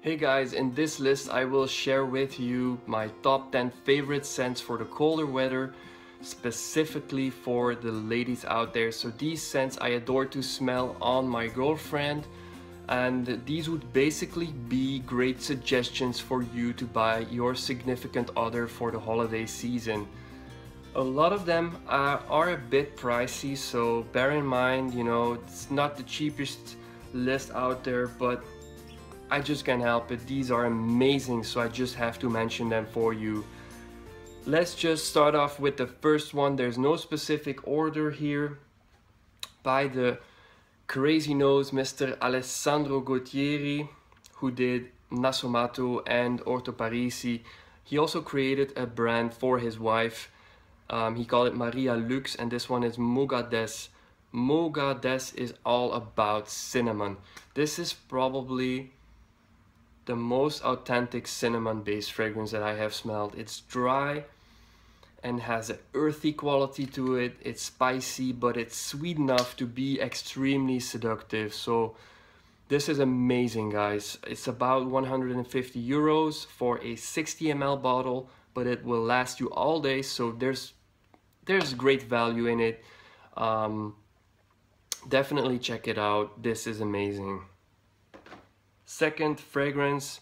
Hey guys, in this list I will share with you my top 10 favorite scents for the colder weather, specifically for the ladies out there. So these scents I adore to smell on my girlfriend, and these would basically be great suggestions for you to buy your significant other for the holiday season. A lot of them are a bit pricey, so bear in mind, it's not the cheapest list out there, but I just can't help it. These are amazing, so I just have to mention them for you. Let's just start off with the first one. There's no specific order here. By the crazy nose Mr. Alessandro Gottieri, who did Nasomato and Orto Parisi. He also created a brand for his wife. He called it Marialux, and this one is Moo Goddess. Moo Goddess is all about cinnamon. This is probably the most authentic cinnamon based fragrance that I have smelled. It's dry and has an earthy quality to it. It's spicy, but it's sweet enough to be extremely seductive. So this is amazing, guys. It's about 150 euros for a 60 ml bottle, but it will last you all day, so there's great value in it. Definitely check it out. This is amazing. Second fragrance,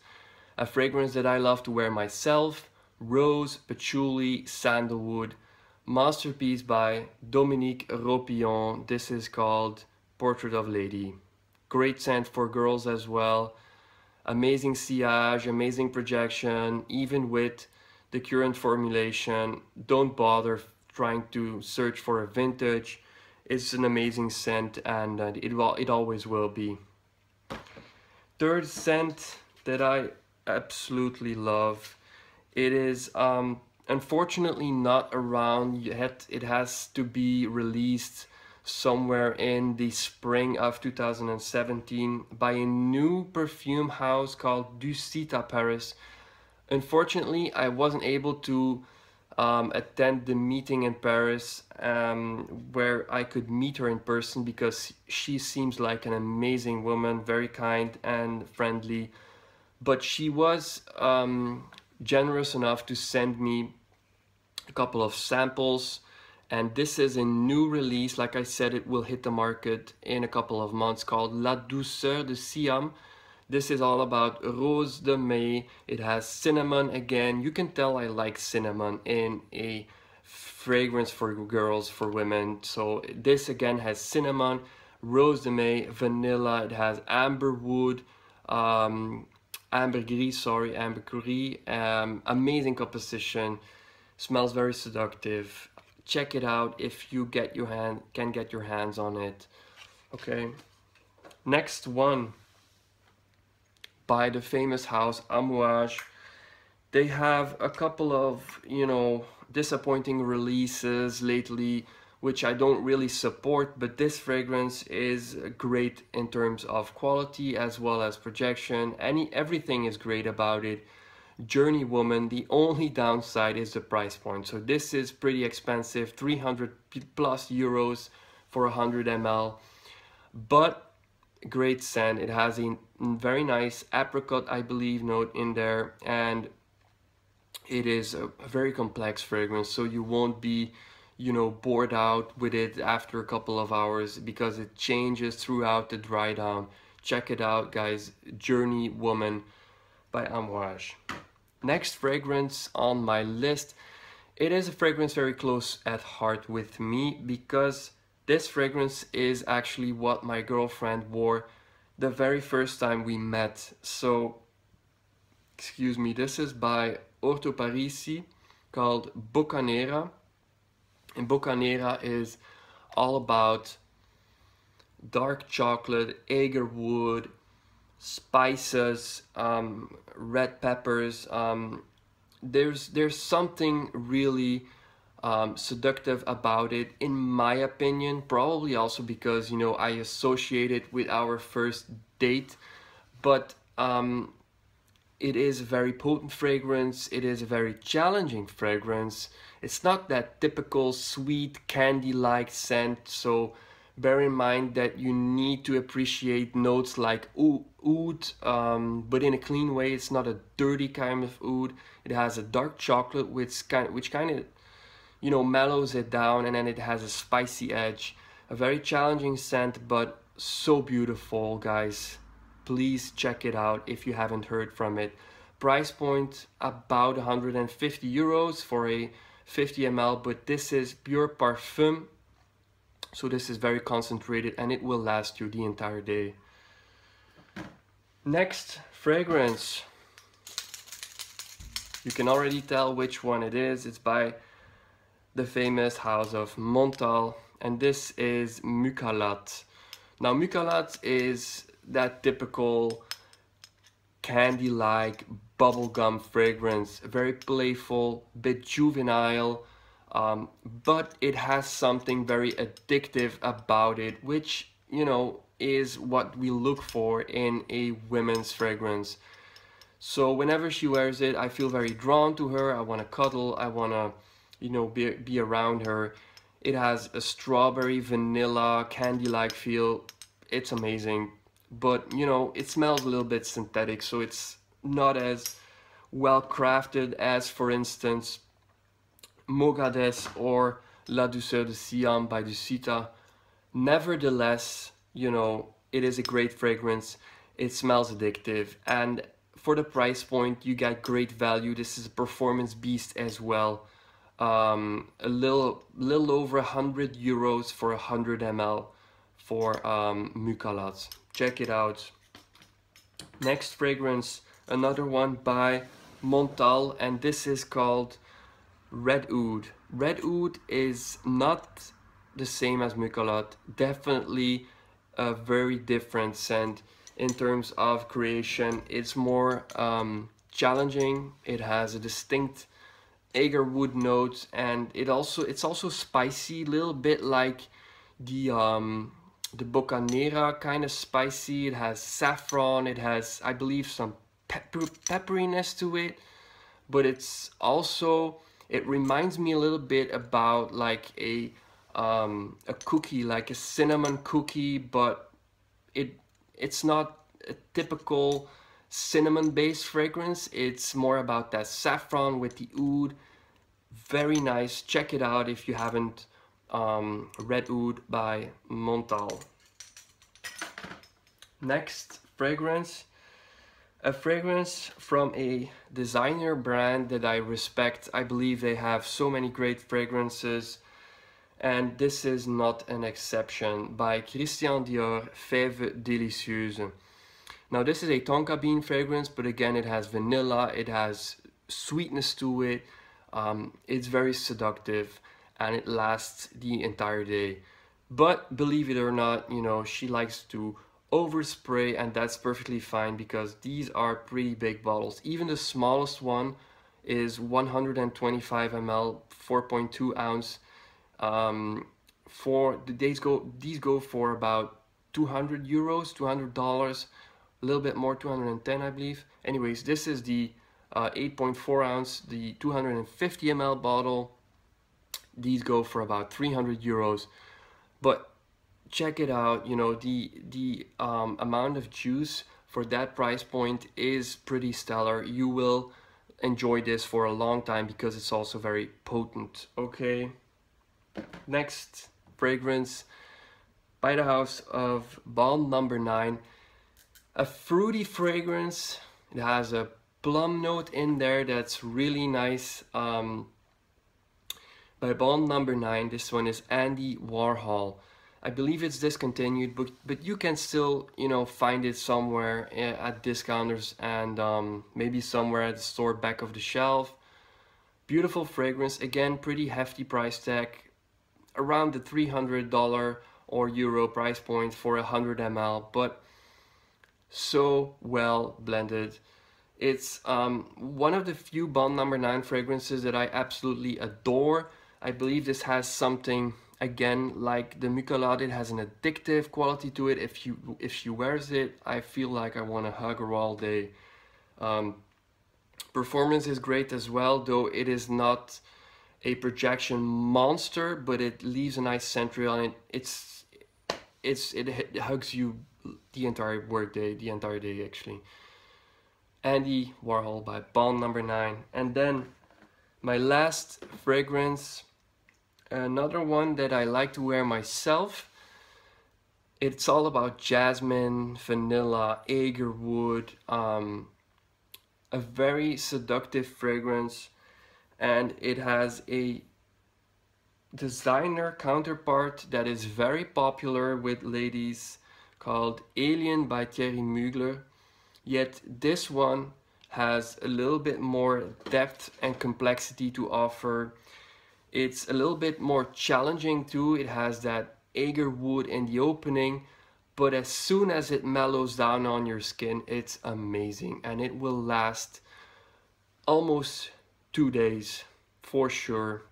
a fragrance that I love to wear myself, Rose, Patchouli, Sandalwood, masterpiece by Dominique Ropillon. This is called Portrait of Lady. Great scent for girls as well. Amazing sillage, amazing projection, even with the current formulation. Don't bother trying to search for a vintage. It's an amazing scent, and it always will be. Third scent that I absolutely love. It is unfortunately not around yet. It has to be released somewhere in the spring of 2017 by a new perfume house called Dusita Paris. Unfortunately, I wasn't able to attend the meeting in Paris where I could meet her in person, because she seems like an amazing woman, very kind and friendly. But she was generous enough to send me a couple of samples, and this is a new release. Like I said, it will hit the market in a couple of months, called Ladouceur de Siam. This is all about Rose de Mai. It has cinnamon again. You can tell I like cinnamon in a fragrance for girls, for women. So this again has cinnamon, Rose de Mai, vanilla. It has amberwood, ambergris. Amazing composition. Smells very seductive. Check it out if you can get your hands on it. Okay. Next one, by the famous house Amouage. They have a couple of, disappointing releases lately, which I don't really support, but this fragrance is great in terms of quality as well as projection. Everything is great about it. Journey Woman. The only downside is the price point. So this is pretty expensive, 300 plus euros for 100 ml, but great scent. It has a very nice apricot, I believe, note in there, and it is a very complex fragrance, so you won't be bored out with it after a couple of hours, because it changes throughout the dry down. Check it out, guys. Journey Woman by Amouage. Next fragrance on my list, it is a fragrance very close at heart with me, because this fragrance is actually what my girlfriend wore the very first time we met. So, excuse me, this is by Orto Parisi, called Boccanera. And Boccanera is all about dark chocolate, agarwood, spices, red peppers. There's something really seductive about it, in my opinion, probably also because I associate it with our first date. But it is a very potent fragrance. It is a very challenging fragrance. It's not that typical sweet candy-like scent, so bear in mind that you need to appreciate notes like oud, but in a clean way. It's not a dirty kind of oud. It has a dark chocolate which kind of, you know, mellows it down, and then it has a spicy edge. A very challenging scent, but so beautiful, guys. Please check it out if you haven't heard from it. Price point about 150 euros for a 50 ml, but this is pure parfum. So this is very concentrated and it will last you the entire day. Next fragrance. You can already tell which one it is. It's by the famous house of Montale, and this is Mukhallat. Now Mukhallat is that typical candy-like bubblegum fragrance, very playful, bit juvenile, but it has something very addictive about it, which, you know, is what we look for in a women's fragrance. So whenever she wears it, I feel very drawn to her. I want to cuddle, I want to, you know, be around her. It has a strawberry vanilla candy-like feel. It's amazing, but you know, it smells a little bit synthetic, so it's not as well crafted as, for instance, Moo Goddess or Ladouceur de Siam by Dusita. Nevertheless, you know, it is a great fragrance. It smells addictive, and for the price point you get great value. This is a performance beast as well. A little over 100 euros for 100 ml for Mukhallat. Check it out. Next fragrance, another one by Montale, and this is called Red Aoud. Red Aoud is not the same as Mukhallat. Definitely a very different scent in terms of creation. It's more challenging. It has a distinct agarwood note, and it's also spicy, a little bit like the Boccanera kind of spicy. It has saffron, it has, I believe, some pepperiness to it, but it's also, it reminds me a little bit about like a cookie, like a cinnamon cookie, but it's not a typical cinnamon based fragrance. It's more about that saffron with the oud. Very nice. Check it out if you haven't. Red Aoud by Montale. Next fragrance, a fragrance from a designer brand that I respect. I believe they have so many great fragrances, and this is not an exception, by Christiaan Dior, Fève Delicieuse. Now this is a tonka bean fragrance, but again it has vanilla, it has sweetness to it. It's very seductive and it lasts the entire day. But believe it or not, you know, she likes to overspray, and that's perfectly fine because these are pretty big bottles. Even the smallest one is 125 ml, 4.2 ounce. These go for about 200 euros, $200, a little bit more, 210 I believe. Anyways, this is the 8.4 ounce, the 250 ml bottle. These go for about 300 euros, but check it out. You know, the amount of juice for that price point is pretty stellar. You will enjoy this for a long time because it's also very potent. Okay, next fragrance by the house of Bond Number 9, a fruity fragrance. It has a plum note in there that's really nice. By Bond Number 9, this one is Andy Warhol. I believe it's discontinued, but you can still, you know, find it somewhere at discounters and maybe somewhere at the store back of the shelf. Beautiful fragrance, again, pretty hefty price tag, around the $300 or euro price point for 100 ml, but so well blended. It's one of the few Bond Number 9 fragrances that I absolutely adore. I believe this has something, again, like the Mukhallat. It has an addictive quality to it. If she wears it, I feel like I want to hug her all day. Performance is great as well, though it is not a projection monster, but it leaves a nice scent trail, and it hugs you the entire workday, the entire day actually. Andy Warhol by Bond number 9. And then my last fragrance, another one that I like to wear myself. It's all about jasmine, vanilla, agarwood, a very seductive fragrance, and it has a designer counterpart that is very popular with ladies called Alien by Thierry Mugler. Yet this one has a little bit more depth and complexity to offer. It's a little bit more challenging too. It has that agarwood in the opening, but as soon as it mellows down on your skin, it's amazing, and it will last almost 2 days for sure.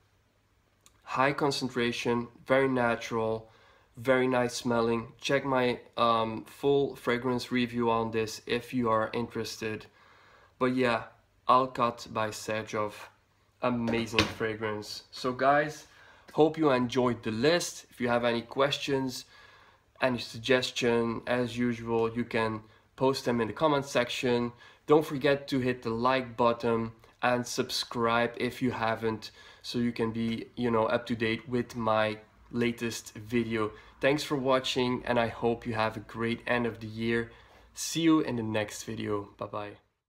High concentration, very natural, very nice smelling. Check my full fragrance review on this if you are interested. But yeah, Al-Khatt by Xerjoff, amazing fragrance. So guys, hope you enjoyed the list. If you have any questions, any suggestion, as usual, you can post them in the comment section. Don't forget to hit the like button and subscribe if you haven't, so you can be, up to date with my latest video. Thanks for watching, and I hope you have a great end of the year. See you in the next video. Bye bye.